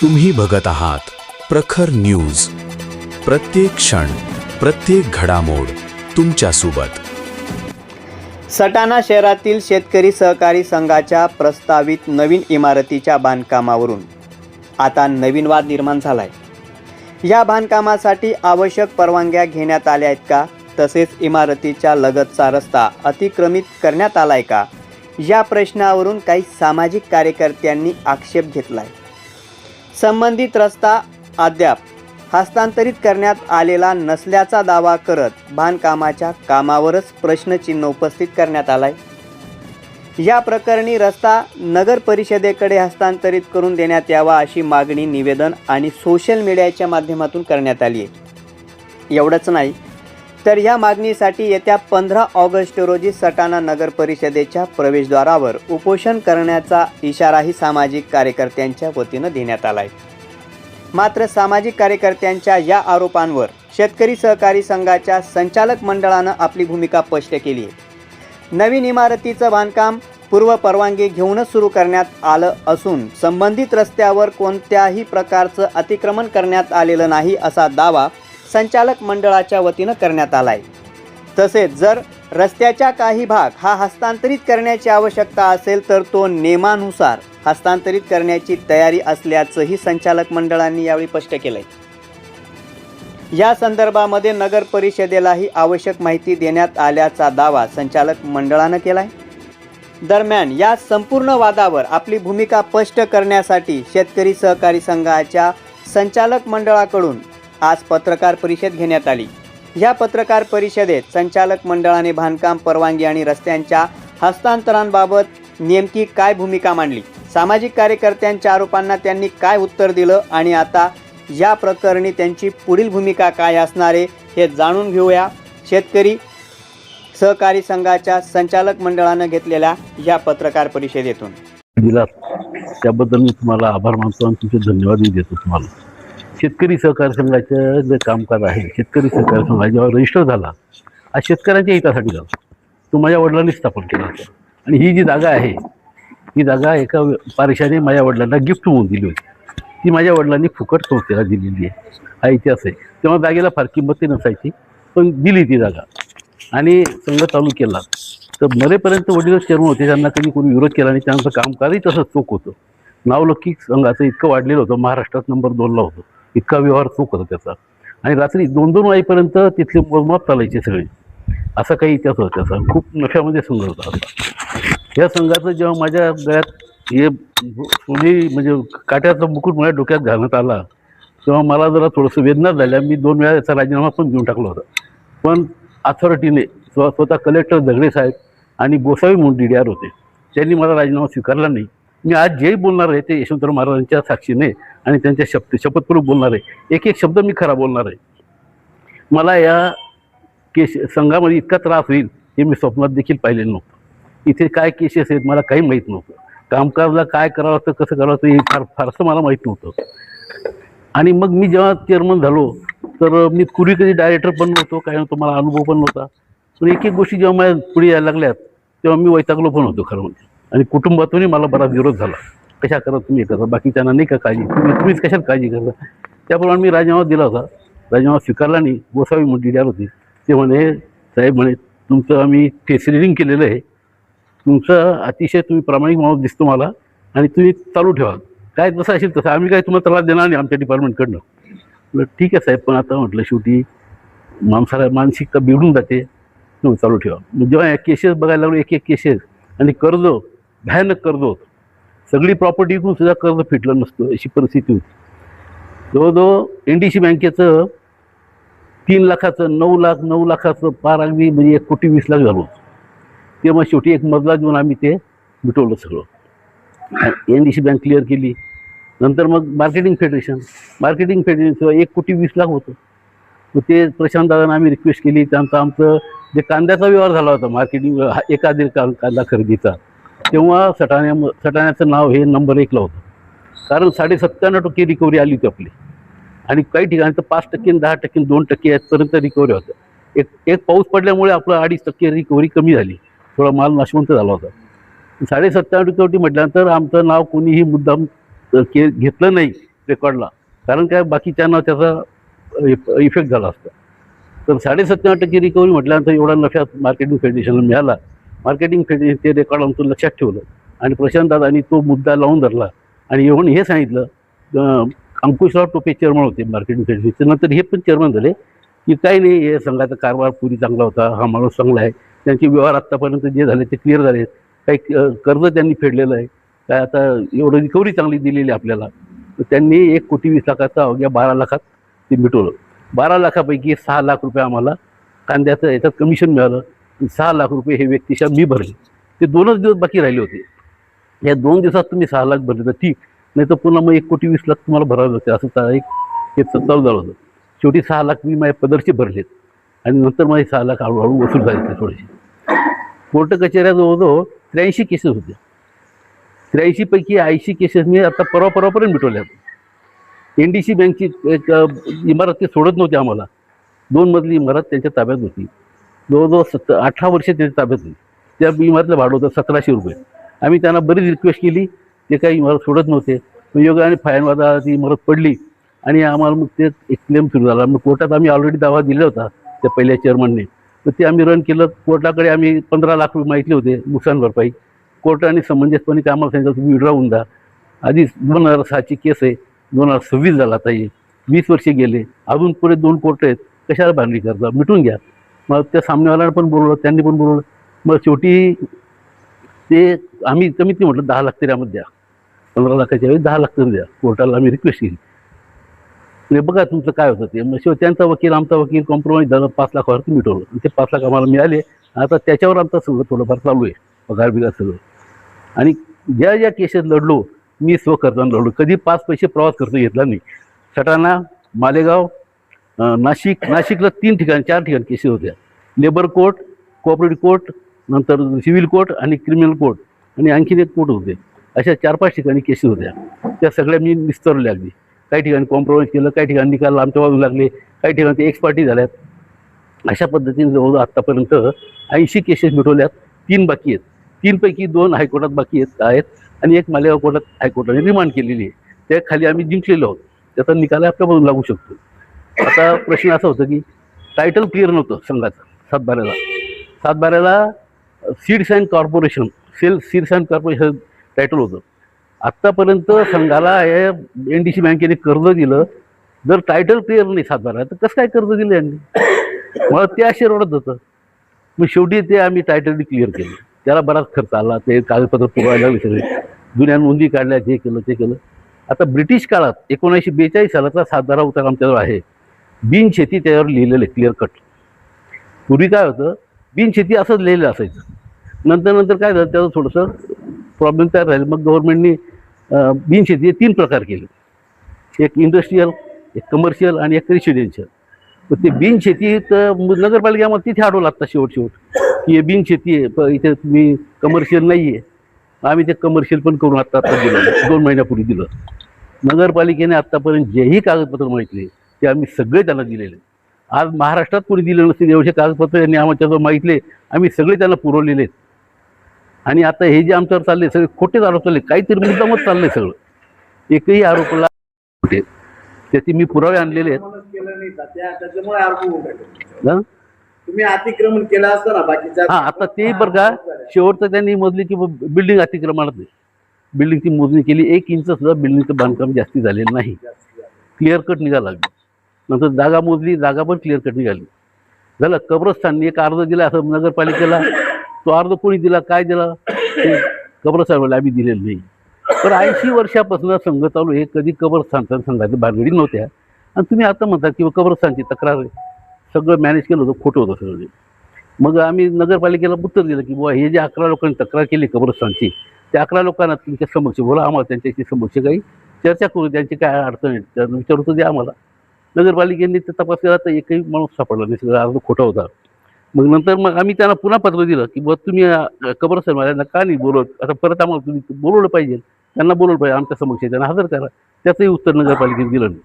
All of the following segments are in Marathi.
तुम्ही बघत आहात प्रखर न्यूज. प्रत्येक क्षण, प्रत्येक घडामोड तुमच्या सोबत. सटाणा शहरातील शेतकरी सहकारी संघाच्या प्रस्तावित नवीन इमारतीच्या बांधकामावरून आता नवीन वाद निर्माण झालाय. या बांधकामासाठी आवश्यक परवानग्या घेण्यात आल्या आहेत का? तसेच इमारतीच्या लगतचा रस्ता अतिक्रमित करण्यात आलाय का? या प्रश्नावरून काही सामाजिक कार्यकर्त्यांनी आक्षेप घेतलाय. संबंधित रस्ता अद्याप हस्तांतरित करण्यात आलेला नसल्याचा दावा करत बांधकामाच्या कामावरच प्रश्नचिन्ह उपस्थित करण्यात आलाय. या प्रकरणी रस्ता नगर परिषदेकडे हस्तांतरित करून देण्यात यावा अशी मागणी निवेदन आणि सोशल मीडियाच्या माध्यमातून करण्यात आली आहे. एवढंच नाही तर या मागणीसाठी येत्या 15 ऑगस्ट रोजी सटाणा नगर परिषदेच्या प्रवेशद्वारावर उपोषण करण्याचा इशाराही सामाजिक कार्यकर्त्यांच्या वतीनं देण्यात आला आहे. मात्र सामाजिक कार्यकर्त्यांच्या या आरोपांवर शेतकरी सहकारी संघाच्या संचालक मंडळानं आपली भूमिका स्पष्ट केली आहे. नवीन इमारतीचं बांधकाम पूर्व परवानगी घेऊनच सुरू करण्यात आलं असून संबंधित रस्त्यावर कोणत्याही प्रकारचं अतिक्रमण करण्यात आलेलं नाही असा दावा संचालक मंडळाच्या वतीनं करण्यात आला आहे. तसेच जर रस्त्याच्या काही भाग हा हस्तांतरित करण्याची आवश्यकता असेल तर तो नियमानुसार हस्तांतरित करण्याची तयारी असल्याचंही संचालक मंडळांनी यावेळी स्पष्ट केलं आहे. या संदर्भामध्ये नगर परिषदेलाही आवश्यक माहिती देण्यात आल्याचा दावा संचालक मंडळानं केला आहे. दरम्यान या संपूर्ण वादावर आपली भूमिका स्पष्ट करण्यासाठी शेतकरी सहकारी संघाच्या संचालक मंडळाकडून आज पत्रकार परिषद घेण्यात आली. या पत्रकार परिषदेत संचालक मंडळाने बांधकाम परवानगी आणि रस्त्यांच्या हस्तांतरणाबाबत नेमकी काय भूमिका मांडली, सामाजिक कार्यकर्त्यांच्या आरोपांना त्यांनी काय उत्तर दिलं आणि आता या प्रकरणी त्यांची पुढील भूमिका काय असणार आहे हे जाणून घेऊया. शेतकरी सहकारी संघाच्या संचालक मंडळानं घेतलेल्या या पत्रकार परिषदेतून दिला त्याबद्दल मी तुम्हाला आभार मानतो आणि तुमचे धन्यवादही देतो. तुम्हाला शेतकरी सहकारी संघाचं जे कामकाज आहे, शेतकरी सहकारी संघ जेव्हा रजिस्टर झाला हा शेतकऱ्यांच्या हितासाठी झाला. तो माझ्या वडिलांनी स्थापन केला होता आणि ही जी जागा आहे ही जागा एका पारिशाने माझ्या वडिलांना गिफ्ट म्हणून दिली होती. ती माझ्या वडिलांनी फुकट संस्थेला दिलेली आहे. हा इतिहास आहे. तेव्हा जागेला फार किंमत नसायची पण दिली ती जागा आणि संघ चालू केला. तर मरेपर्यंत वडीलच चेअरमन होते, त्यांना कधी कोणी विरोध केला नाही. त्यांचं कामकाजही तसंच चोख होतं. नावलौकिक संघाचं इतकं वाढलेलं होतं, महाराष्ट्रात नंबर 2ला होतं. इतका व्यवहार चोख होता त्याचा आणि रात्री 2-2 वाजेपर्यंत तिथले मोजमाप चालायचे सगळे. असा काही इतिहास होता त्याचा. खूप नफ्यामध्ये संघ होता असा. या संघाचं जेव्हा माझ्या गळ्यात हे सोने म्हणजे काट्याचा मुकुट माझ्या डोक्यात घालण्यात आला तेव्हा मला जरा थोडंसं वेदना झाल्या. मी 2 वेळा याचा राजीनामा पण देऊन टाकला होता. पण अथॉरिटीने स्वतः कलेक्टर दगडे साहेब आणि गोसावी म्हणून DDR होते, त्यांनी मला राजीनामा स्वीकारला नाही. मी आज जे बोलणार आहे ते यशवंतराव महाराजांच्या साक्षीने आणि त्यांच्या शपथपूर्वक बोलणार आहे. एक एक शब्द मी खरा बोलणार आहे. मला या संघामध्ये इतका त्रास होईल हे मी स्वप्नात देखील पाहिलेलं नव्हतं. इथे काय केसेस आहेत मला काही माहीत नव्हतं. कामकाजला काय करावं लागतं, कसं करावं लागतं हे फारसं मला माहीत नव्हतं. आणि मग मी जेव्हा चेअरमन झालो तर मी पूर्वी कधी डायरेक्टर पण नव्हतो, काय नव्हतं, मला अनुभव पण नव्हता. पण एक एक गोष्टी जेव्हा माझ्या पुढे यायला लागल्यात तेव्हा मी वैतागलो पण होतो खरं म्हणजे. आणि कुटुंबातूनही मला बराच विरोध झाला. कशा करत तुम्ही करता, बाकी त्यांना नाही का काळजी, तुम्हीच कशाला काळजी करता. त्याप्रमाणे मी राजीनामा दिला होता. राजीनामा स्वीकारला नाही. गोसावी म्हणून DDR होते. ते म्हणे साहेब म्हणे तुमचं आम्ही टेस्टिंग केलेलं आहे, तुमचं अतिशय तुम्ही प्रामाणिक माणूस दिसतो मला आणि तुम्ही चालू ठेवा, काय जसं असेल तसं, आम्ही काय तुम्हाला त्रास देणार नाही आमच्या डिपार्टमेंटकडनं. म्हटलं ठीक आहे साहेब, पण आता म्हटलं शेवटी माणसाला मानसिकता बिघडून जाते, तुम्ही चालू ठेवा. जेव्हा या केसेस बघायला लागलो एक एक केसेस आणि कर्ज भयानक कर्ज होतं. सगळी प्रॉपर्टी इकडून सुद्धा कर्ज फिटलं नसतं अशी परिस्थिती होती. जवळजवळ NDC बँकेचं 3 लाखाचं 9 लाखाचं पार अगदी म्हणजे 1,20,00,000 झालं होतं. ते मग शेवटी एक मजला देऊन आम्ही ते मिटवलं सगळं. NDC बँक क्लिअर केली. नंतर मग मार्केटिंग फेडरेशन 1,20,00,000 होतं. मग ते प्रशांत दादांना आम्ही रिक्वेस्ट केली. त्यानंतर आमचं जे कांद्याचा व्यवहार झाला होता मार्केटिंग एकाधिक कांदा खरेदीचा, तेव्हा सटाण्याचं नाव हे नंबर 1ला होतं. कारण 97% रिकव्हरी आली होती आपली आणि काही ठिकाणी तर 5% 10% 2% यापर्यंत रिकव्हरी होतं. एक पाऊस पडल्यामुळे आपलं 2.5% रिकव्हरी कमी झाली. थोडा माल नाशवंत झाला होता. 97% म्हटल्यानंतर आमचं नाव कोणीही मुद्दाम घेतलं नाही रेकॉर्डला, कारण काय बाकीच्यांना त्याचा इफेक्ट झाला असता. तर 97.5% रिकव्हरी म्हटल्यानंतर एवढा नफ्यात मार्केटिंग फेडरेशनला मिळाला. मार्केटिंग फेडरेशन ते रेकॉर्ड आमचं लक्षात ठेवलं आणि प्रशांत दादांनी तो मुद्दा लावून धरला आणि येऊन हे सांगितलं. अंकुशराव टोपे चेअरमन होते मार्केटिंग फेडरेशनचे, नंतर हे पण चेअरमन झाले की काही नाही, हे संघाचा कारभार पुरी चांगला होता, हा माणूस चांगला आहे, त्यांचे व्यवहार आत्तापर्यंत जे झाले ते क्लिअर झाले, काही कर्ज त्यांनी फेडलेलं आहे, काय आता एवढं रिकव्हरी चांगली दिलेली आपल्याला. तर त्यांनी 1,20,00,000 अवघ्या 12 लाखात ते मिटवलं. 12 लाखापैकी 6 लाख रुपये आम्हाला कांद्याचं याच्यात कमिशन मिळालं. 6 लाख रुपये हे व्यक्तिशः मी भरले. ते 2च दिवस बाकी राहिले होते. या 2 दिवसात तुम्ही 6 लाख भरले तर ठीक, नाही तर पुन्हा मग 1,20,00,000 तुम्हाला भरावे लागते, असं एक हे चालू झालं होतं. शेवटी 6 लाख मी माझ्या पदरचे भरलेत आणि नंतर माझे 6 लाख हळूहळू वसूल झाले थोडेसे. कोर्ट कचेऱ्या जवळजवळ 83 केसेस होत्या. 83 पैकी 80 केसेस मी आता परवापर्यंत मिटवल्यात. NDC बँकची एक इमारत ते सोडत नव्हती आम्हाला. 2 मजली इमारत त्यांच्या ताब्यात होती. जवळजवळ 18 वर्ष त्यांच्या ताब्यात होती. त्या इमारतीला भाडं होतं 1,700 रुपये. आम्ही त्यांना बरीच रिक्वेस्ट केली, ते काही इमारत सोडत नव्हते. मग योगाने फायनवादा ती इमारत पडली आणि आम्हाला मग ते एक क्लेम सुरू झाला. मग कोर्टात आम्ही ऑलरेडी दावा दिला होता त्या पहिल्या चेअरमनने. तर ते आम्ही रन केलं. कोर्टाकडे आम्ही 15 लाख रुपये मागितले होते नुकसान भरपाई. कोर्टाने समंजसपणे ते आम्हाला सांगितलं तुम्ही विड्रॉ द्या. आधी 2006ची केस आहे, 2026 झाला आता, 20 वर्षे गेले, अजून पुढे 2 कोर्ट आहेत, कशाला बांधणी करता, मिटून घ्या. मग त्या सामनेवाल्यानं पण बोलवलं, त्यांनी पण बोलवलं. मग शेवटी ते आम्ही कमीत म्हटलं 10 लाख तरी आम्हाला द्या. 15 लाखाच्या वेळी 10 लाख तरी द्या. कोर्टाला आम्ही रिक्वेस्ट केली. म्हणजे बघा तुमचं काय होतं ते. मग शेवटी त्यांचा वकील आमचा वकील कॉम्प्रोमाइज झालं, 5 लाखावरती मिटवलं. आणि ते 5 लाख आम्हाला मिळाले. आता त्याच्यावर आमचं सगळं थोडंफार चालू आहे, पगार बिगार सगळं. आणि ज्या ज्या केसेस लढलो मी स्वखर्चानं लढलो, कधी 5 पैसे प्रवास खर्च घेतला नाही. सटाणा, मालेगाव, नाशिकला 4 ठिकाणी केसेस होत्या. लेबर कोर्ट, कोऑपरेटिव्ह कोर्ट, नंतर सिव्हिल कोर्ट आणि क्रिमिनल कोर्ट आणि आणखीन एक कोर्ट होते. अशा 4-5 ठिकाणी केसेस होत्या. त्या सगळ्या मी निस्तरल्या अगदी. काही ठिकाणी कॉम्प्रोमाइज केलं, काही ठिकाणी निकाल आमच्या बाजू लागले, काही ठिकाणी ते एक्सपार्टी झाल्यात. अशा पद्धतीने जवळजवळ आत्तापर्यंत 80 केसेस मिटवल्यात. 3 बाकी आहेत. 3 पैकी 2 हायकोर्टात बाकी आहेत आणि एक मालेगाव कोर्टात हायकोर्टाने रिमांड केलेली आहे. त्या खाली आम्ही जिंकलेलो आहोत. त्याचा निकाल आपल्या बाजून लागू शकतो. आता प्रश्न असा होता की टायटल क्लिअर नव्हतं संघाचं. सातबाऱ्याला सीड्स अँड कॉर्पोरेशन टायटल होतं. आत्तापर्यंत संघाला हे NDC बँकेने कर्ज दिलं. जर टायटल क्लिअर नाही सातबाऱ्याला तर कसं काय कर्ज दिलं यांनी? मला ते आश्चर्य वाटत होतं. मग शेवटी ते आम्ही टायटल क्लिअर केलं. त्याला बराच खर्च आला, ते कागदपत्र पुरवायला लागले सगळे, जुन्या नोंदी काढल्या, हे केलं ते केलं. आता ब्रिटिश काळात 1942 सालाचा सातबारा उतारा आमच्याजवळ आहे. बिनशेती त्याच्यावर लिहिलेलं क्लिअर कट. पूर्वी काय होतं, बिनशेती असंच लिहिलेलं असायचं. नंतर काय झालं, त्याचं थोडंसं प्रॉब्लेम तयार राहील. मग गव्हर्नमेंटने बिनशेतीचे 3 प्रकार केले. एक इंडस्ट्रीयल, एक कमर्शियल आणि एक रेसिडेन्शियल. तर ते बिनशेती नगरपालिका आम्हाला तिथे अडवलं आता शेवट की हे बिनशेती आहे, इथे तुम्ही कमर्शियल नाही आहे. आम्ही ते कमर्शियल पण करून आत्ता दिलं, 2 महिन्यापूर्वी दिलं. नगरपालिकेने आत्तापर्यंत जेही कागदपत्र मागितले ते आम्ही सगळे त्यांना दिलेले. आज महाराष्ट्रात कोणी दिले नसतील एवढे कागदपत्र यांनी आमच्याजवळ मागितले, आम्ही सगळे त्यांना पुरवलेले आहेत. आणि आता हे जे आमच्यावर चालले सगळे खोटेच आरोप चालले, काहीतरी मुद्दामच चाललंय सगळं. एकही आरोपला खोटे, त्याचे मी पुरावे आणलेले आहेत. तुम्ही अतिक्रमण केलं असतं ना बाकीच्या. हा, आता ते बरं का, शेवटचं त्यांनी मोजली की बिल्डिंग अतिक्रमणात नाही. बिल्डिंगची मोजणी केली, 1 इंच सुद्धा बिल्डिंगचं बांधकाम जास्ती झालेलं नाही. क्लिअर कट निघाला. नंतर जागा मोजली, जागा पण क्लिअर कट निघाली. झालं. कब्रस्थाननी एक अर्ज दिला असं नगरपालिकेला, तो अर्ज कोणी दिला, काय दिला, ते कब्रस्थानवाले आम्ही दिलेलं नाही. तर 80 वर्षापासून संघ चालू आहे, कधी कब्रस्थानच्या संघाची भानगडी नव्हत्या. आणि तुम्ही आता म्हणता की कब्रस्थानची तक्रार आहे, सगळं मॅनेज केलं होतं, खोटं होतं सगळं. मग आम्ही नगरपालिकेला उत्तर दिलं की बुवा हे जे 11 लोकांनी तक्रार केली कब्रस्थानची, त्या 11 लोकांना तुमच्या समक्ष बोला, आम्हाला त्यांच्याशी समक्ष काही चर्चा करू, त्यांची काय अडचण आहे त्यांना विचारतो द्या आम्हाला. नगरपालिकेने ते तपास केला तर एकही माणूस सापडला नाही, सगळं अर्ज खोटा होता. मग आम्ही त्यांना पुन्हा पत्र दिलं की बुवा तुम्ही कब्रस्थानवाल्यांना का नाही बोलवत, आता परत आम्हाला तुम्ही बोलवलं पाहिजे, त्यांना बोलवलं पाहिजे, आमच्या समक्ष त्यांना हजर करा. त्याचंही उत्तर नगरपालिकेने दिलं नाही.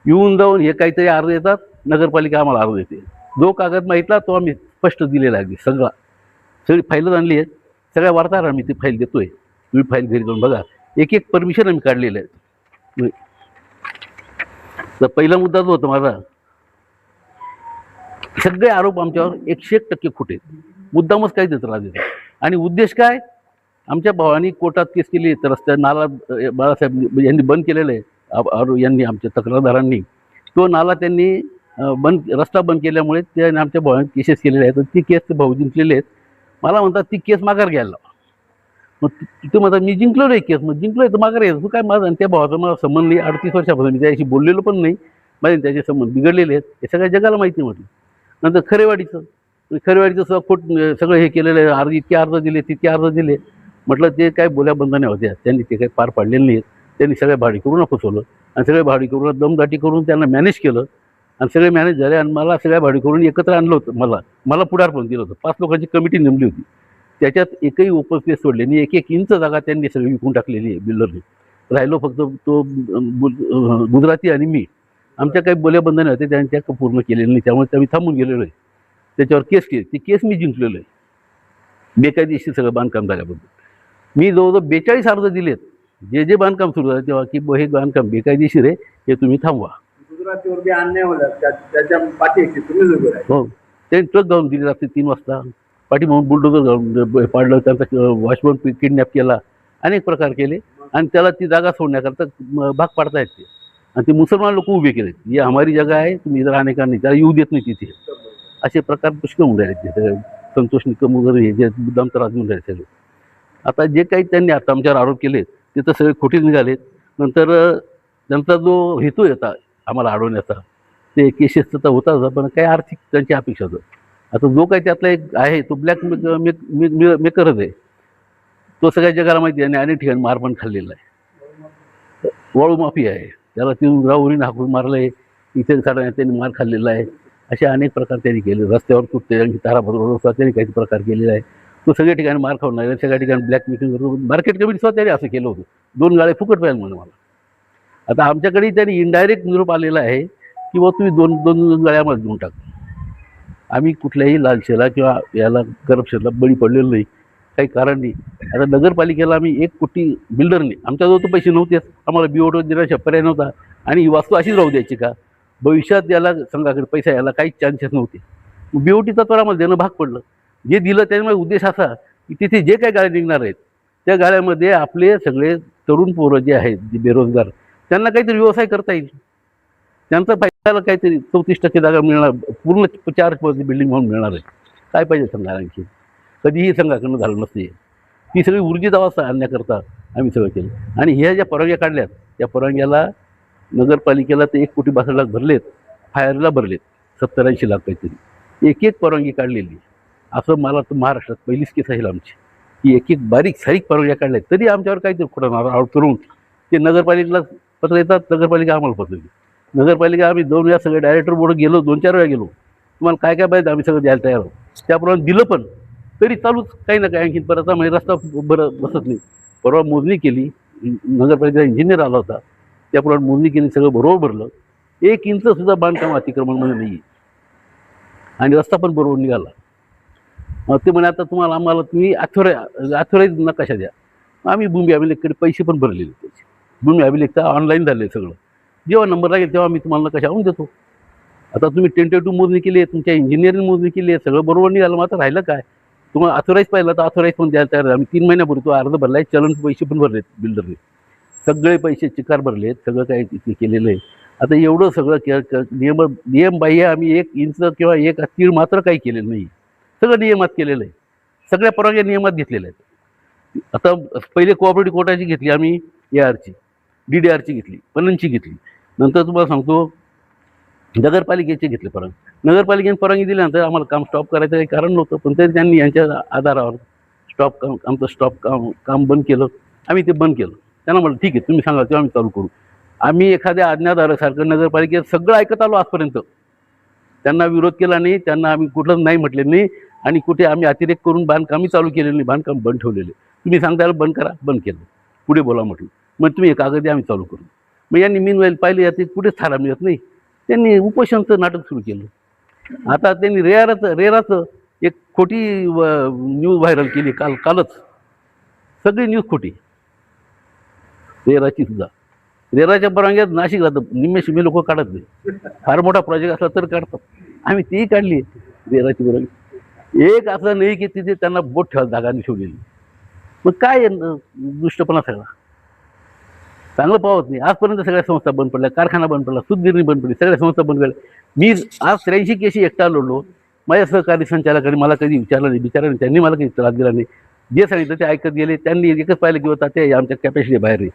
येऊन जाऊन हे काहीतरी अर्ज येतात, नगरपालिका आम्हाला अर्ज येते. जो कागद मागितला तो आम्ही स्पष्ट दिलेला आहे, सगळी फाईलच आणली आहेत. सगळ्या वार्ताहर आम्ही ती फाईल देतोय, तुम्ही फाईल घरी करून बघा. एक परमिशन आम्ही काढलेलं आहे. तर पहिला मुद्दा जो होता माझा, सगळे आरोप आमच्यावर 101% खोटे, मुद्दामच काही देत राहते. आणि उद्देश काय, आमच्या भावानी कोर्टात केस केली तर रस्त्या नाला बाळासाहेब यांनी बंद केलेला आहे, यांनी आमच्या तक्रारदारांनी तो नाला त्यांनी रस्ता बंद केल्यामुळे त्याने आमच्या भावाने केसेस केलेले आहेत. ती केस ते भाऊ जिंकलेले आहेत. मला म्हणतात ती केस माघार घ्यायला. मग तिथे म्हणतात मी जिंकलो नाही केस, मग जिंकलोय तर माघार घ्यायचं. तू काय, माझा आणि त्या भावाचा मला संबंध नाही. 38 वर्षापासून मी त्याच्याशी बोललेलो पण नाही. माझे त्याचे संबंध बिघडलेले आहेत, हे सगळ्या जगाला माहिती म्हटलं. नंतर खरेवाडीचं सुद्धा सगळं हे केलेलं आहे. इतके अर्ज दिले, तितके अर्ज दिले. म्हटलं ते काय बोल्याबंधाने होत्या, त्यांनी ते काही पार पाडलेले नाहीत. त्यांनी सगळ्या भाडेकरूंना फसवलं आणि सगळ्या भाडेकरूंना दमदाटी करून त्यांना मॅनेज केलं आणि सगळे मॅनेज झाले. आणि मला सगळ्या भाडेकरून एकत्र आणलं होतं. मला पुढारपण दिलं होतं. 5 लोकांची कमिटी नेमली होती. त्याच्यात एकही ओपन स्पेस सोडले नाही. 1-1 इंच जागा त्यांनी सगळी विकून टाकलेली आहे बिल्डरने. राहिलो फक्त तो गुजराती आणि मी. आमच्या काही बोल्याबंधने होते, त्यांनी त्या पूर्ण केलेले नाही. त्यामुळे आम्ही थांबून गेलेलो आहे. त्याच्यावर केस केली, ती केस मी जिंकलेलो आहे. बेकायदेशीर सगळं बांधकाम झाल्याबद्दल मी जवळजवळ 42 अर्ज दिलेत. जे बांधकाम सुरू झालं तेव्हा, की हे बांधकाम बेकायदेशीर आहे, हे तुम्ही थांबवा. गुजरातीवर बी अन्याय होला, त्याच्या पाठीशी तुम्ही उभे राहिले. हो, त्यांनी ट्रक घालून दिली रात्री 3 वाजता. पाठी म्हणून बुलडोजर घालून पाडलं, त्यांचा वॉचमन किडनॅप केला, अनेक प्रकार केले. आणि त्याला ती जागा सोडण्याकरता भाग पाडता येते. आणि ते मुसलमान लोक उभे केले, ही हमारी जगा आहे, तुम्ही इथं राहणे का नाही, त्याला येऊ देत नाही तिथे. असे प्रकार पुष्कळ होऊन राहिले तिथे. संतोष निकम वगैरे हे जे मुद्दाम त्रास देऊन राहिले सगळे. आता जे काही त्यांनी आता आमच्यावर आरोप केले ते तर सगळे खोटे निघालेत. नंतर त्यांचा जो हेतू येता आम्हाला अडवण्याचा, ते केसेसचा तर होताच, पण काही आर्थिक त्यांची अपेक्षा होतं. आता जो काही त्यातला एक आहे तो ब्लॅक मेकरच आहे. तो सगळ्या जगाला माहिती आहे आणि अनेक ठिकाणी मार पण खाल्लेला आहे. वाळू माफी आहे, त्याला तिथून राहुरीने हाकून मारलं आहे, इथे साधा त्यांनी मार खाल्लेला आहे. असे अनेक प्रकार त्यांनी केले. रस्त्यावर तुटते आणि ताराबरोबर त्यांनी काही प्रकार केलेला आहे. तो सगळ्या ठिकाणी मार खाऊन आहे, सगळ्या ठिकाणी ब्लॅक मिटिंग करतो. मार्केट कमिटी स्वतः त्यांनी असं केलं होतं. 2 गाळे फुकट पाहिजे म्हणून मला. आता आमच्याकडे त्यांनी इनडायरेक्ट निरोप आलेला आहे की बाबा तुम्ही 2 गाळ्यामध्ये देऊन टाका. आम्ही कुठल्याही लालसेला किंवा याला करप्शनला बळी पडलेलो नाही, काही कारण नाही. आता नगरपालिकेला आम्ही 1 कोटी बिल्डरने, आमच्याजवळ तर पैसे नव्हतेच, आम्हाला BOT देण्याचा पर्याय नव्हता. आणि ही वास्तू अशीच राहू द्यायची का? भविष्यात याला संघाकडे पैसा यायला काहीच चान्सेस नव्हते. BOTचा तर आम्हाला देणं भाग पडलं. जे दिलं त्यामुळे उद्देश असा की तिथे जे काही गाड्या निघणार आहेत त्या गाड्यामध्ये आपले सगळे तरुण पोरं जे आहेत, जे बेरोजगार, त्यांना काहीतरी व्यवसाय करता येईल. त्यांचा फायद्याला काहीतरी 34% जागा मिळणार, पूर्ण 4 मजली बिल्डिंग म्हणून मिळणार आहे. काय पाहिजे संघाला आणखी? कधीही संघाकडनं झालं नसते. ती सगळी ऊर्जित अवस्था आणण्याकरता आम्ही सगळं केलं. आणि ह्या ज्या परवानग्या काढल्यात त्या परवानग्याला नगरपालिकेला ते 1 कोटी 62 लाख भरलेत, फायरला भरलेत 70-80 लाख काहीतरी. 1-1 परवानगी काढलेली. असं मला तर महाराष्ट्रात पहिलीच केस आहे आमची, की 1-1 बारीक सारीक परवानग्या काढल्यात, तरी आमच्यावर काहीतरी खोटं आरोप करून ते नगरपालिकेला पत्र येतात, नगरपालिका आम्हाला पत्र देते. नगरपालिका आम्ही 2 वेळा सगळे डायरेक्टर बोर्ड गेलो, 2-4 वेळा गेलो. तुम्हाला काय काय पाहिजे आम्ही सगळं द्यायला तयार आहोत. त्याप्रमाणे दिलं, पण तरी चालूच काही ना काही आणखीन. परत आम्ही रस्ता बरं बसत नाही. परवा मोजणी केली, नगरपालिकेचा इंजिनियर आला होता, त्याप्रमाणे मोजणी केली, सगळं बरोबर भरलं. 1 इंच सुद्धा बांधकाम अतिक्रमणमध्ये नाही आहे. आणि रस्ता पण बरोबर निघाला. ते म्हणे आता आम्हाला तुम्ही अथोराईज नकाशा द्या. आम्ही भूमी अभिलेखकडे पैसे पण भरलेले त्याचे. भूमी अभिलेखचा ऑनलाईन झाले सगळं. जेव्हा नंबर लागेल तेव्हा मी तुम्हाला नकाशा आणून देतो. आता तुम्ही टेंटेटिव्ह मोजणी केली आहे, तुमच्या इंजिनिअरिंग मोजणी केली आहे, सगळं बरोबर निघालं. मग आता राहिलं काय? तुम्हाला अथोराईज पाहिलं तर अथोराईज पण द्यायला तयार. आम्ही 3 महिन्यापूर्वी तो अर्ज भरला आहे. चलन पैसे पण भरलेत बिल्डरने, सगळे पैसे चिकार भरलेत, सगळं काही तिथे केलेलं आहे. आता एवढं सगळं नियम बाह्य आम्ही 1 इंच किंवा 1 तीळ मात्र काही केलेलं नाही. सगळं नियमात केलेलं आहे. सगळ्या परवानग्या नियमात घेतलेल्या आहेत. आता पहिले कोऑपरेटिव्ह कोर्टाची घेतली आम्ही, ARची, DDRची घेतली, पणनची घेतली. नंतर तुम्हाला सांगतो नगरपालिकेचे घेतले परवानगी. नगरपालिकेने परवानगी दिल्यानंतर आम्हाला काम स्टॉप करायचं काही कारण नव्हतं, पण तरी त्यांनी यांच्या आधारावर आमचं काम बंद केलं. आम्ही ते बंद केलं. त्यांना म्हटलं ठीक आहे, तुम्ही सांगा तेव्हा आम्ही चालू करू. आम्ही एखाद्या आज्ञाधारकासारखं नगरपालिकेत सगळं ऐकत आलो आजपर्यंत. त्यांना विरोध केला नाही, त्यांना आम्ही कुठलंच नाही म्हटले नाही. आणि कुठे आम्ही अतिरेक करून बांधकामही चालू केलेलं नाही, बांधकाम बंद ठेवलेले. तुम्ही सांगता बंद करा, बंद केलं. पुढे बोला म्हटलं. मग तुम्ही कागद आम्ही चालू करू. मग यांनी मीनवाईल पाहिले याचे कुठेच थारा मिळत नाही. त्यांनी उपोषणचं नाटक सुरू केलं. आता त्यांनी रेराचं एक खोटी न्यूज व्हायरल केली कालच. सगळी न्यूज खोटी, रेराची सुद्धा. रेराच्या परवानग्यात नाशिक जातं निम्मे शिमे लोक काढत नाही. फार मोठा प्रोजेक्ट असला तर काढतात. आम्ही तीही काढली रेराची परवानगी. एक असं नाही की तिथे त्यांना बोट ठेवायला जागा नाही ठेवलेली. मग काय दुष्टपणा सगळा चांगलं पावत नाही. आजपर्यंत सगळ्या संस्था बंद पडल्या, कारखाना बंद पडला, सूतगिरणी बंद पडली, सगळ्या संस्था बंद केल्या. मी आज 83 केशी एकटा लढलो. माझ्या सहकारी संचालकांनी मला कधी विचारलं नाही, विचारलं नाही, त्यांनी मला काही त्रास दिला नाही. जे सांगितलं ते ऐकत गेले. त्यांनी एकच पाहिलं की होता ते आमच्या कॅपॅसिटी बाहेर आहे.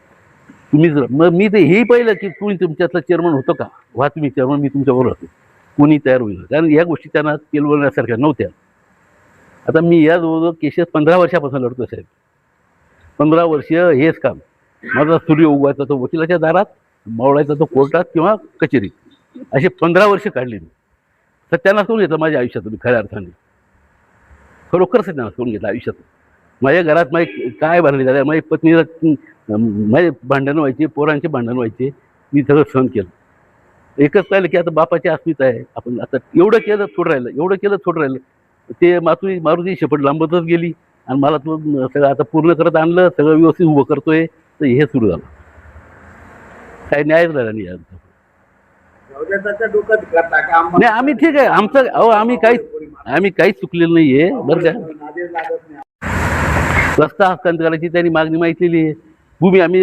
तुम्ही मग मी ते हेही पाहिलं की तुम्ही तुमच्यातलं चेअरमन होतं का, व्हा तुम्ही चेअरमन, मी तुमच्याबरोबर होतो, कोणी तयार होईल. कारण या गोष्टी त्यांना केलवण्यासारख्या नव्हत्या. आता मी या जवळजवळ केसेस 15 वर्षापासून लढतो साहेब. 15 वर्ष हेच काम. माझा सूर्य उगवायचा तो वकिलाच्या दारात, मावळायचा तो कोर्टात किंवा कचेरीत, असे 15 वर्ष काढले मी. सत्यानाश करून घेतलं माझ्या आयुष्यात मी खऱ्या अर्थाने. खरोखर सत्यानाश करून घेतलं आयुष्यात. माझ्या घरात माझी काय भांडण झालं, माझी पत्नीला माझे भांडण व्हायचे, पोरांचे भांडण व्हायचे, मी सगळं सहन केलं. एकच पाहिलं की आता बापाची अस्मिता आहे, आपण आता एवढं केलं थोडं राहिलं, एवढं केलं थोडं राहिलं. ते मारुती शेपट लांबतच गेली आणि मला तो सगळं आता पूर्ण करत आणलं, सगळं व्यवस्थित उभं करतोय. तर हे सुरू झालं. काय न्यायच झाला नाही यांचा. नाही आम्ही ठीक आहे आमचं. अहो आम्ही काहीच चुकलेलं नाहीये बरं का. रस्ता हस्तांतराची त्यांनी मागणी माहिती आहे. भूमी आम्ही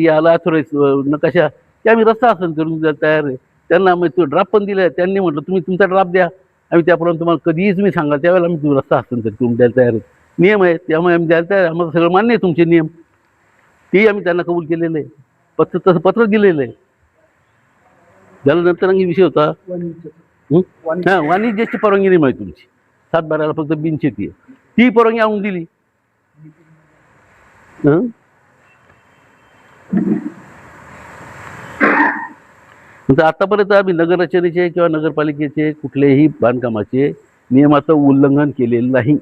याला नकाशा की आम्ही रस्ता हस्तांतर करून द्यायला तयार आहे. त्यांना मग तो ड्राफ्ट पण दिला. त्यांनी म्हटलं तुम्ही तुमचा ड्राफ्ट द्या, आम्ही त्याप्रमाणे तुम्हाला कधीही तुम्ही सांगा त्यावेळेला आम्ही तुम्ही रस्ता हस्तांतर करून द्यायला तयार आहे. नियम आहे त्यामुळे आम्ही द्यायला तयार. आम्हाला सगळं मान्य आहे तुमचे नियम, तेही आम्ही त्यांना कबूल केलेलं आहे. तसं पत्र दिलेलं आहे. झाल्यानंतर आणखी विषय होता हां वाणिज्याची परवानगी नाही माहिती तुमची. 7/12 फक्त बिनशेती आहे, ती परवानगी आणून दिली. आतापर्यंत आम्ही नगररचनेचे किंवा नगरपालिकेचे कुठल्याही बांधकामाचे नियमाचं उल्लंघन केलेलं नाही.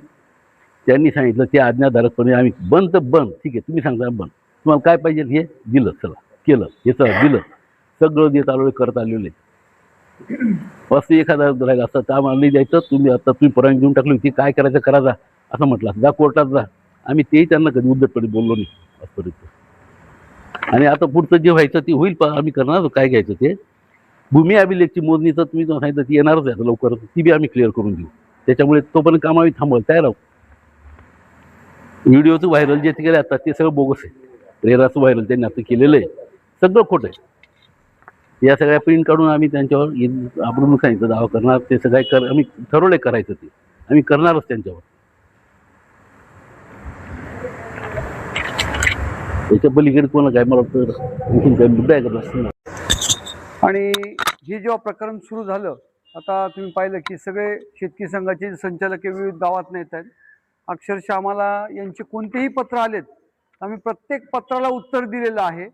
त्यांनी सांगितलं ते आज्ञाधारकपणे आम्ही बंद ठीक आहे तुम्ही सांगता बंद, तुम्हाला काय पाहिजे हे दिलं, चला केलं, हे चला दिलं, सगळं देत आलो करत आलेलं आहे. वस्तू एखादा राहिला असता तर आम्हाला नाही द्यायचं, तुम्ही परवानगी देऊन टाकली होती, काय करायचं करा जा असं म्हटलं, जा कोर्टात जा. आम्ही तेही त्यांना कधी उद्धटपणे बोललो नाही आजपर्यंत. आणि आता पुढचं जे व्हायचं ते होईल, आम्ही करणार काय घ्यायचं ते. भूमी अभिलेखची मोजणी तर तुम्ही सांगितलं ती येणारच आहे लवकरच, ती बी आम्ही क्लिअर करून देऊ. त्याच्यामुळे तोपर्यंत काम आम्ही थांबवायला तयार आहोत. व्हिडिओचं व्हायरल जे केलं आता ते सगळं बोगस आहे. रेराचं व्हायरल त्यांनी आता केलेलं आहे, सगळं खोटं आहे. या सगळ्या प्रिंट काढून आम्ही त्यांच्यावर आपण सांगितलं दावा करणार, ते सगळं आम्ही ठरवलंय करायचं, ते आम्ही करणारच त्यांच्यावर. याच्या पलीकडे कोणा काय मला वाटतं काय मुद्दा आहे का. आणि हे जेव्हा प्रकरण सुरू झालं, आता तुम्ही पाहिलं की सगळे शेतकरी संघाचे संचालक विविध गावात येत आहेत. अक्षरशः आम्हाला यांचे कोणतेही पत्र आलेत, आम्ही प्रत्येक पत्राला उत्तर दिलेलं आहे.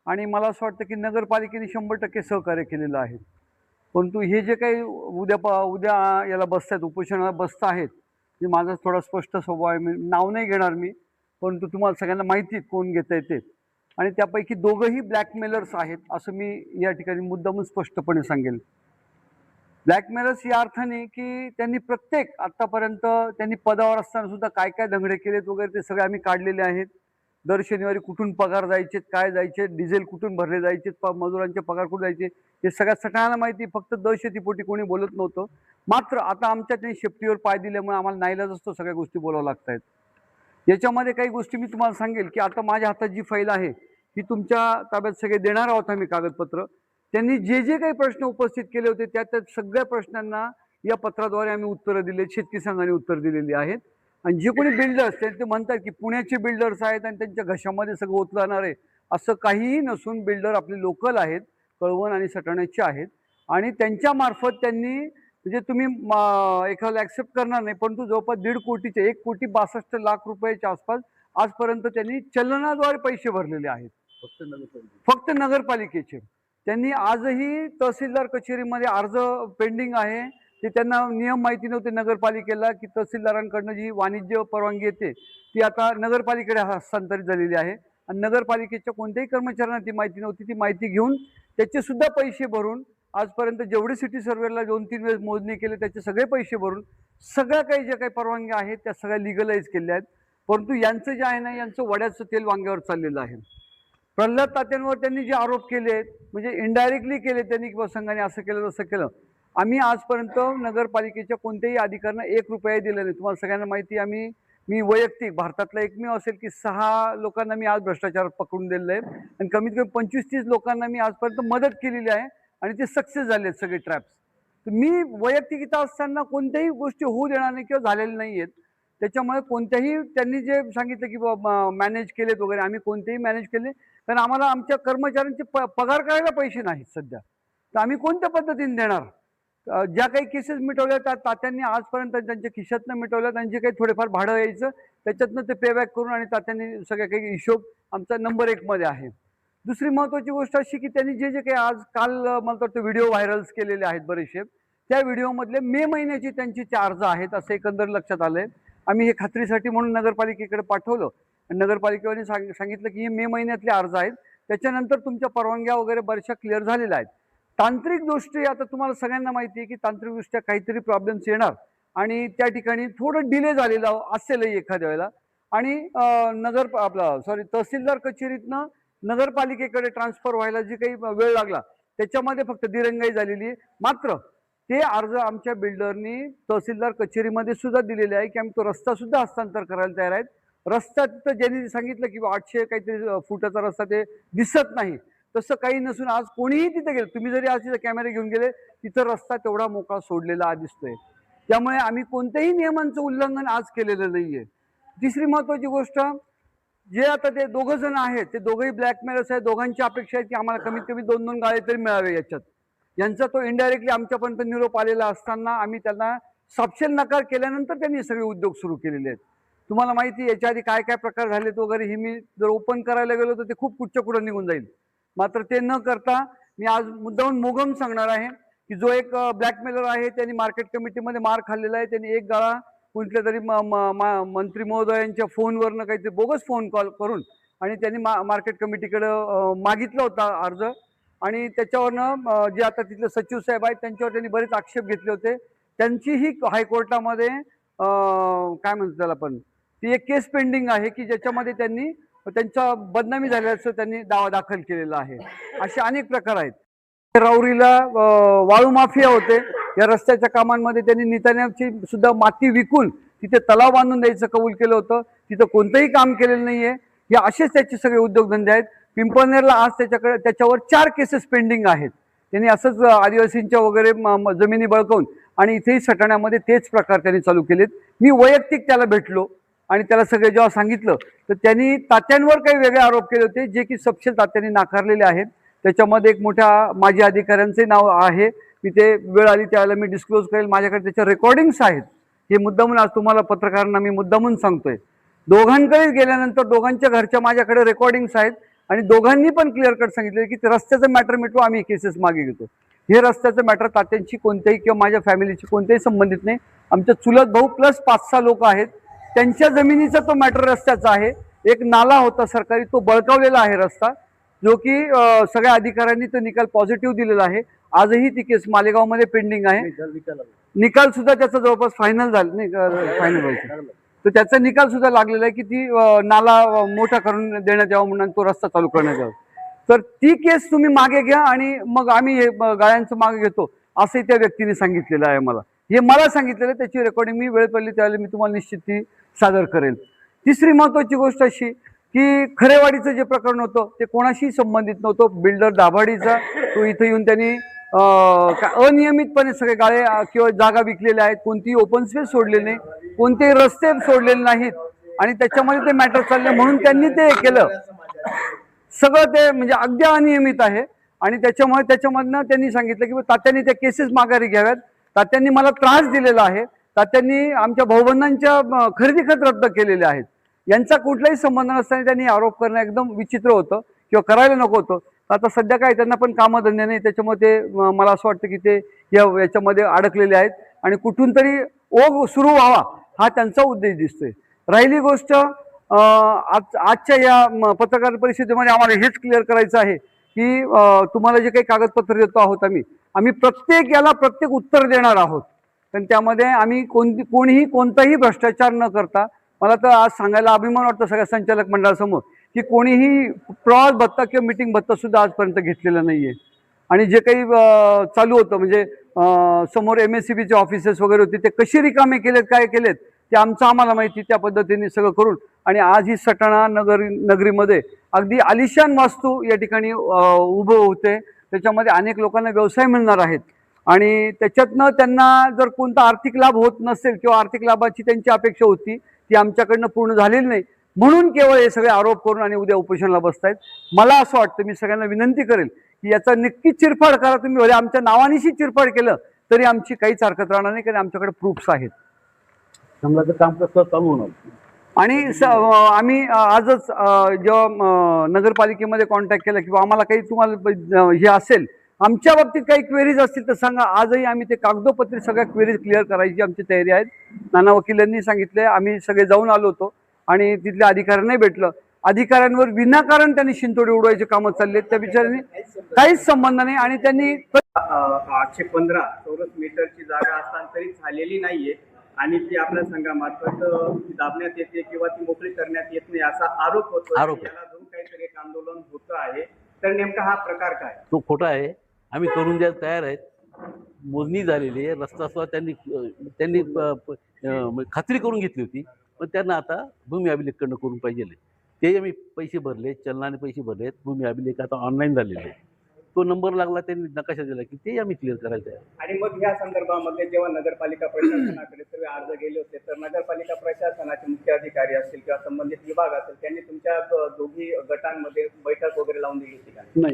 आणि मला असं वाटतं की नगरपालिकेने 100% सहकार्य केलेलं आहे. परंतु हे जे काही उद्या याला बसत आहेत, उपोषणाला बसत आहेत, जे माझा थोडा स्पष्ट स्वभाव आहे, मी नाव नाही घेणार मी, परंतु तुम्हाला सगळ्यांना माहिती आहे कोण घेत आहे ते. आणि त्यापैकी दोघंही ब्लॅकमेलर्स आहेत असं मी या ठिकाणी मुद्दामून स्पष्टपणे सांगेल. ब्लॅकमेलर्स या अर्थाने की त्यांनी प्रत्येक आत्तापर्यंत त्यांनी पदावर असताना सुद्धा काय काय दंगडे केलेत वगैरे ते सगळे आम्ही काढलेले आहेत. दर शनिवारी कुठून पगार जायचे, काय जायचे, डिझेल कुठून भरले जायचे, मजुरांचे पगार कुठे जायचे, हे सगळ्या सगळ्यांना माहिती. फक्त दहशतीपोटी कोणी बोलत नव्हतं. मात्र आता आमच्या त्यांनी शेपटीवर पाय दिल्यामुळे आम्हाला नाईलाज असतो सगळ्या गोष्टी बोलावं लागत आहेत. याच्यामध्ये काही गोष्टी मी तुम्हाला सांगेल की आता माझ्या हातात जी फाईल आहे ही तुमच्या ताब्यात सगळे देणार आहोत आम्ही कागदपत्र. त्यांनी जे जे काही प्रश्न उपस्थित केले होते त्या सगळ्या प्रश्नांना या पत्राद्वारे आम्ही उत्तरं दिले, शेतकरी संघाने उत्तर दिलेली आहेत. आणि जे कोणी बिल्डर्स ते म्हणतात की पुण्याचे बिल्डर्स आहेत आणि त्यांच्या घशामध्ये सगळं ओतलं जाणार आहे, असं काहीही नसून बिल्डर आपले लोकल आहेत, कळवण आणि सटाण्याचे आहेत. आणि त्यांच्या मार्फत त्यांनी म्हणजे तुम्ही एखाद्याला ॲक्सेप्ट करणार नाही, परंतु जवळपास 1.5 कोटीचे 1,62,00,000 रुपयाच्या आसपास आजपर्यंत त्यांनी चलनाद्वारे पैसे भरलेले आहेत, फक्त नगरपालिकेचे. त्यांनी आजही तहसीलदार कचेरीमध्ये अर्ज पेंडिंग आहे. ते त्यांना नियम माहिती नव्हते नगरपालिकेला की तहसीलदारांकडनं जी वाणिज्य परवानगी येते ती आता नगरपालिकेकडे हस्तांतरित झालेली आहे. आणि नगरपालिकेच्या कोणत्याही कर्मचाऱ्यांना ती माहिती नव्हती. ती माहिती घेऊन त्याचे सुद्धा पैसे भरून आजपर्यंत जेवढे सिटी सर्वेला 2-3 वेळेस मोजणी केले त्याचे सगळे पैसे भरून सगळ्या काही ज्या काही परवानग्या आहेत त्या सगळ्या लिगलाइज केल्या आहेत. परंतु यांचं जे आहे ना, यांचं वड्याचं तेल वांग्यावर चाललेलं आहे. प्रल्हाद तात्यांवर त्यांनी जे आरोप केले, म्हणजे इनडायरेक्टली केले त्यांनी, किंवा संघाने असं केलं तसं केलं, आम्ही आजपर्यंत नगरपालिकेच्या कोणत्याही अधिकाऱ्यांना 1 रुपया दिला नाही. तुम्हाला सगळ्यांना माहिती आहे, मी वैयक्तिक भारतातला एकमेव असेल की 6 लोकांना मी आज भ्रष्टाचार पकडून दिलेलं आहे, आणि कमीत कमी 25-30 लोकांना मी आजपर्यंत मदत केलेली आहे, आणि ते सक्सेस झाले आहेत सगळे ट्रॅप्स. तर मी वैयक्तिक इथं असताना कोणत्याही गोष्टी होऊ देणार नाही किंवा झालेल्या नाही आहेत. त्याच्यामुळे कोणत्याही त्यांनी जे सांगितलं की बाबा मॅनेज केलेत वगैरे, आम्ही कोणतेही मॅनेज केले, कारण आम्हाला आमच्या कर्मचाऱ्यांचे पगार करायला पैसे नाहीत सध्या, तर आम्ही कोणत्या पद्धतीने देणार? ज्या काही केसेस मिटवल्या त्या तात्यांनी आजपर्यंत त्यांच्या खिशातनं मिटवल्या, त्यांचे काही थोडेफार भाडं यायचं त्याच्यातनं ते पेबॅक करून, आणि तात्यांनी सगळ्या काही हिशोब आमचा नंबर 1 मध्ये आहे. दुसरी महत्त्वाची गोष्ट अशी की त्यांनी जे जे काही आज काल मला वाटतं व्हिडिओ व्हायरल्स केलेले आहेत बरेचसे, त्या व्हिडिओमधले मे महिन्याची त्यांची चार्ज आहेत असं एकंदर लक्षात आलंय. आम्ही हे खात्रीसाठी म्हणून नगरपालिकेकडे पाठवलं, आणि नगरपालिकेने सांगितलं की हे मे महिन्यातले अर्ज आहेत, त्याच्यानंतर तुमच्या परवानग्या वगैरे बऱ्याचशा क्लिअर झालेल्या आहेत. तांत्रिक दृष्टी आता तुम्हाला सगळ्यांना माहिती आहे की तांत्रिकदृष्ट्या काहीतरी प्रॉब्लेम्स येणार, आणि त्या ठिकाणी थोडं डिले झालेलं असेलही एखाद्या वेळेला, आणि तहसीलदार कचेरीतनं नगरपालिकेकडे ट्रान्सफर व्हायला जी काही वेळ लागला त्याच्यामध्ये फक्त दिरंगाई झालेली आहे. मात्र ते अर्ज आमच्या बिल्डरनी तहसीलदार कचेरीमध्ये सुद्धा दिलेले आहे की आम्ही तो रस्ता सुद्धा हस्तांतर करायला तयार आहेत. रस्ता तिथं ज्यांनी सांगितलं की 800 काहीतरी फुटाचा रस्ता ते दिसत नाही, तसं काही नसून आज कोणीही तिथे गेलं, तुम्ही जरी आज तिथे कॅमेरे घेऊन गेले, तिथं रस्ता तेवढा मोकळा सोडलेला दिसतोय. त्यामुळे आम्ही कोणत्याही नियमांचं उल्लंघन आज केलेलं नाहीये. तिसरी महत्वाची गोष्ट, जे आता ते 2 जण आहेत ते दोघंही ब्लॅकमेलर्स आहेत. दोघांची अपेक्षा आहे की आम्हाला कमीत कमी 2-2 गाळे तरी मिळावे याच्यात. यांचा तो इनडायरेक्टली आमच्यापर्यंत निरोप आलेला असताना आम्ही त्यांना सपशेल नकार केल्यानंतर त्यांनी सगळे उद्योग सुरू केलेले आहेत. तुम्हाला माहिती आहे याच्या आधी काय काय प्रकार झालेत वगैरे, हे मी जर ओपन करायला गेलो तर ते खूप कुठच्या कुठं निघून जाईल. मात्र ते न करता मी आज मुद्दाहून मोगम सांगणार आहे की जो एक ब्लॅकमेलर आहे त्यांनी मार्केट कमिटीमध्ये मार खाल्लेला आहे. त्यांनी एक गाळा कुठल्या तरी मंत्री महोदयांच्या फोनवरनं काहीतरी बोगस फोन कॉल करून आणि त्यांनी मार्केट कमिटीकडं मागितला होता अर्ज, आणि त्याच्यावरनं जे आता तिथले सचिव साहेब आहेत त्यांच्यावर त्यांनी बरेच आक्षेप घेतले होते. त्यांचीही हायकोर्टामध्ये काय म्हणतो त्याला पण ती एक केस पेंडिंग आहे की ज्याच्यामध्ये त्यांनी त्यांचा बदनामी झाल्याचं त्यांनी दावा दाखल केलेला आहे. असे अनेक प्रकार आहेत. राऊरीला वाळू माफिया होते, या रस्त्याच्या कामांमध्ये त्यांनी निताण्याची सुद्धा माती विकून तिथे तलाव बांधून द्यायचं कबूल केलं होतं. तिथं कोणतंही काम केलेलं नाहीये. हे असेच त्याचे सगळे उद्योगधंदे आहेत. पिंपळनेरला आज त्याच्यावर 4 केसेस पेंडिंग आहेत. त्यांनी असंच आदिवासींच्या वगैरे जमिनी बळकावून, आणि इथेही सटाण्यामध्ये तेच प्रकार त्यांनी चालू केलेत. मी वैयक्तिक त्याला भेटलो आणि त्याला सगळे जेव्हा सांगितलं तर त्यांनी तात्यांवर काही वेगळे आरोप केले होते जे की सपशेल तात्यांनी नाकारलेले आहेत. त्याच्यामध्ये एक मोठ्या माजी अधिकाऱ्यांचे नाव आहे, मी ते वेळ आली त्यावेळेला मी डिस्क्लोज करेल. माझ्याकडे त्याच्या रेकॉर्डिंग्स आहेत. हे मुद्दामून आज तुम्हाला पत्रकारांना मी मुद्दामून सांगतोय. दोघांकडे गेल्यानंतर दोघांच्या घरच्या माझ्याकडे रेकॉर्डिंग्स आहेत, आणि दोघांनी पण क्लिअर कट सांगितलं की ते रस्त्याचं मॅटर मिटवा, आम्ही केसेस मागे घेतो. हे रस्त्याचं मॅटर तात्यांची कोणत्याही किंवा माझ्या फॅमिलीची कोणत्याही संबंधित नाही. आमच्या चुलत भाऊ प्लस 5-6 लोक आहेत, त्यांच्या जमिनीचा तो मॅटर रस्त्याचा आहे. एक नाला होता सरकारी, तो बळकावलेला आहे रस्ता, जो की सगळ्या अधिकाऱ्यांनी तो निकाल पॉझिटिव्ह दिलेला आहे. आजही ती केस मालेगावमध्ये पेंडिंग आहे. निकाल सुद्धा त्याचा जवळपास फायनल झाला नाही, फायनल व्हायचं, तर त्याचा निकाल सुद्धा लागलेला आहे की ती नाला मोठा करून देण्यात यावा म्हणून तो रस्ता चालू करण्यात यावा. तर ती केस तुम्ही मागे घ्या आणि मग आम्ही हे गाळ्यांचं मागे घेतो असंही त्या व्यक्तीने सांगितलेलं आहे. हे मला सांगितलेलं, त्याची रेकॉर्डिंग मी वेळ पडली त्यावेळेला मी तुम्हाला निश्चित ती सादर करेल. तिसरी महत्वाची गोष्ट अशी की खरेवाडीचं जे प्रकरण होतं ते कोणाशी संबंधित नव्हतं. बिल्डर दाभाडीचा, तो इथं येऊन त्यांनी अनियमितपणे सगळे गाळे किंवा जागा विकलेल्या आहेत. कोणतीही ओपन स्पेस सोडलेली नाही, कोणतेही रस्ते सोडलेले नाहीत, आणि त्याच्यामध्ये ते मॅटर चालले म्हणून त्यांनी ते केलं. सगळं ते म्हणजे अगदी अनियमित आहे. आणि त्याच्यामधनं त्यांनी सांगितलं की तात्यांनी त्या केसेस माघारी घ्याव्यात. तात्यांनी मला त्रास दिलेला आहे. तात्यांनी आमच्या भाऊबंधांच्या खरेदी खत रद्द केलेले आहेत. यांचा कुठलाही संबंध नसताना त्यांनी आरोप करणं एकदम विचित्र होतं किंवा करायला नको होतं. आता सध्या काय त्यांना पण कामधंदे नाही, त्याच्यामुळे ते मला असं वाटतं की ते याच्यामध्ये अडकलेले आहेत आणि कुठून तरी ओघ सुरू व्हावा हा त्यांचा उद्देश दिसतोय. राहिली गोष्ट, आजच्या या पत्रकार परिषदेमध्ये आम्हाला हेच क्लिअर करायचं आहे की तुम्हाला जे काही कागदपत्र देतो आहोत आम्ही प्रत्येक याला प्रत्येक उत्तर देणार आहोत. पण त्यामध्ये आम्ही कोणीही कोणताही भ्रष्टाचार न करता, मला तर आज सांगायला अभिमान वाटतो सगळ्या संचालक मंडळासमोर की कोणीही प्रवास भत्ता किंवा मिटिंग भत्ता सुद्धा आजपर्यंत घेतलेला नाहीये. आणि जे काही चालू होतं म्हणजे समोर MSCBचे ऑफिसेस वगैरे होते ते कसे रिकामे केलेत काय केलेत ते आम्हाला माहिती. त्या पद्धतीने सगळं करून आणि आज ही सटाणा नगरीमध्ये अगदी आलिशान वास्तू या ठिकाणी उभं होते. त्याच्यामध्ये अनेक लोकांना व्यवसाय मिळणार आहेत आणि त्याच्यातनं त्यांना जर कोणता आर्थिक लाभ होत नसेल किंवा आर्थिक लाभाची त्यांची अपेक्षा होती ती आमच्याकडनं पूर्ण झालेली नाही म्हणून केवळ हे सगळे आरोप करून आणि उद्या उपोषणाला बसतायत. मला असं वाटतं, मी सगळ्यांना विनंती करेल की याचा नक्कीच चिरफाड करा. तुम्ही भले आमच्या नावानिशी चिरफाड केलं तरी आमची काहीच हरकत राहणार नाही, कारण आमच्याकडे प्रूफ्स आहेत. समजा काम कसं चालू होणार. आणि आम्ही आजच जेव्हा नगरपालिकेमध्ये कॉन्टॅक्ट केला किंवा आम्हाला काही तुम्हाला हे असेल आमच्या बाबतीत काही क्वेरीज असतील तर सांगा. आजही आम्ही ते कागदोपत्री सगळ्या क्वेरीज क्लिअर करायची आमची तयारी आहे. नाना वकिलांनी सांगितले, आम्ही सगळे जाऊन आलो होतो आणि तिथल्या अधिकाऱ्यांनाही भेटलं. अधिकाऱ्यांवर विनाकारण त्यांनी शिंतोडे उडवायचे कामं चालले, त्या बिचाऱ्यांनी काहीच संबंध नाही. आणि त्यांनी 815 चौरस मीटरची जागा हस्तांतरित झालेली नाहीये आणि ती आपल्या संघामार्फत दाबण्यात येते किंवा ती मोकळी करण्यात येत नाही असा आरोप होतो. याला धरून काहीतरी एक आंदोलन होतं आहे. तर नेमका हा प्रकार काय? तो खोटा आहे. आम्ही करून द्यायला तयार आहेत. मोजणी झालेली आहे. रस्ता सुद्धा त्यांनी खात्री करून घेतली होती, पण त्यांना आता भूमी अभिलेखकडनं करून पाहिजे. ते आम्ही पैसे भरले, चलनाने पैसे भरलेत. भूमी अभिलेख आता ऑनलाईन झालेले आहे. तो नंबर लागला, त्यांनी नकाशा दिला की ते आम्ही क्लिअर करायचं आहे. आणि मग या संदर्भामध्ये जेव्हा नगरपालिका प्रशासनाकडे सर्व अर्ज गेले होते तर नगरपालिका प्रशासनाचे मुख्य अधिकारी असतील किंवा संबंधित विभाग असेल त्यांनी तुमच्या दोघी गटांमध्ये बैठक वगैरे लावून दिली होती का?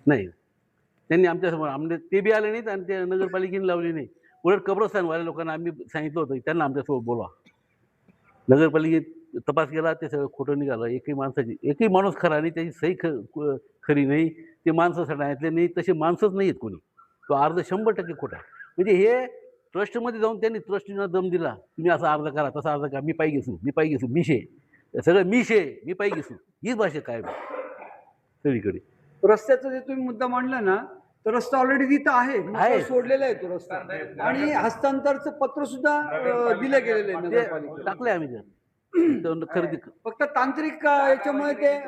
नाही, त्यांनी आमच्यासमोर ते बी आले नाहीत आणि ते नगरपालिकेने लावली नाही. उलट कब्रस्तानवाल्या लोकांना आम्ही सांगितलं होतं की त्यांना आमच्यासोबत बोलवा. नगरपालिकेत तपास केला, ते सगळं खोटं निघालं. एकही माणूस खरा नाही, त्याची सही खरी नाही, ते माणसं सटाण्यातले नाही, तसे माणसंच नाही आहेत कोणी. तो अर्ज 100% खोटा आहे. म्हणजे हे ट्रस्टमध्ये जाऊन त्यांनी ट्रस्टीनं दम दिला, तुम्ही असा अर्ज करा तसा अर्ज करा, मी पाय घेसू मिशे सगळं मिशे मी पाय घेसू, हीच भाषा काय सगळीकडे. रस्त्याचा जे तुम्ही मुद्दा मांडला ना, तर रस्ता ऑलरेडी तिथं आहे, सोडलेला आहे तो रस्ता आणि हस्तांतरचं पत्र सुद्धा दिलं गेलेलं आहे नगरपालिकेला. टाकलंय आम्ही खरेदी. फक्त तांत्रिक याच्यामुळे ते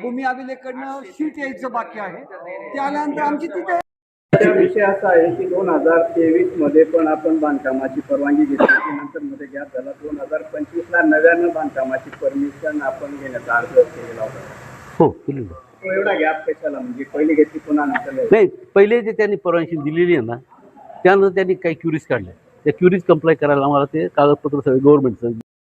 भूमी अभिलेखकडनं शीट यायचं बाकी आहे. ते आल्यानंतर आमची तिथे विषय असा आहे की 2023 मध्ये पण आपण बांधकामाची परवानगी घेतली, नंतर मध्ये गॅप झाला. 2025ला नव्यानं बांधकामाची परमिशन आपण घेण्याचा अर्ज केलेला होता. हो, केलेलं. तो एवढा गॅप कशाला? म्हणजे पहिली घेतली पुन्हा नंतर नाही, पहिले जे त्यांनी परवानगी दिलेली आहे ना, त्यानंतर त्यांनी काही क्युरीज काढल्या. त्या क्युरीज कंप्लाय करायला आम्हाला ते कागदपत्र सगळे गव्हर्नमेंटचं